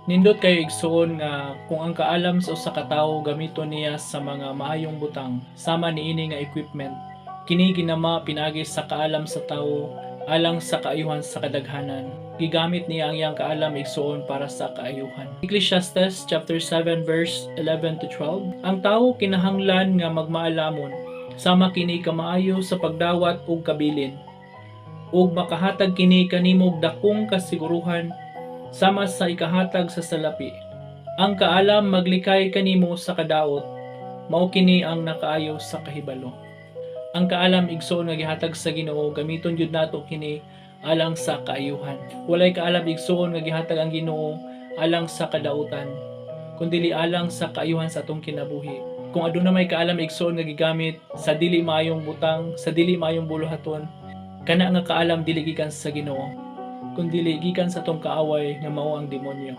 Nindot kayo igsuon nga kung ang kaalam sa usa ka tawo gamiton niya sa mga maayong butang sama niini nga equipment, kini ginama pinagi sa kaalam sa tawo alang sa kaayuhan sa kadaghanan. Gigamit niya ang iyang kaalam igsuon para sa kaayuhan. Ecclesiastes chapter 7 verse 11 to 12. Ang tawo kinahanglan nga magmaalamon sama kini kamaayo sa pagdawat ug kabilin ug makahatag kini kanimo og dakong kasiguruhan sama sa ikahatag sa salapi. Ang kaalam maglikay kanimo sa kadaot, mao kini ang nakaayo sa kahibalo. Ang kaalam igsoon nga gihatag sa Ginoo, gamiton jud nato kini alang sa kaayuhan. Walay kaalam igsoon nga gihatag ang Ginoo alang sa kadautan, kundi alang sa kaayuhan sa atong kinabuhi. Kung aduna may kaalam igsoon nga gigamit sa dili maayong butang, sa dili maayong buluhaton, kana nga kaalam dili gikan sa Ginoo, kundi gikan sa atong kaaway nga mao ang demonyo.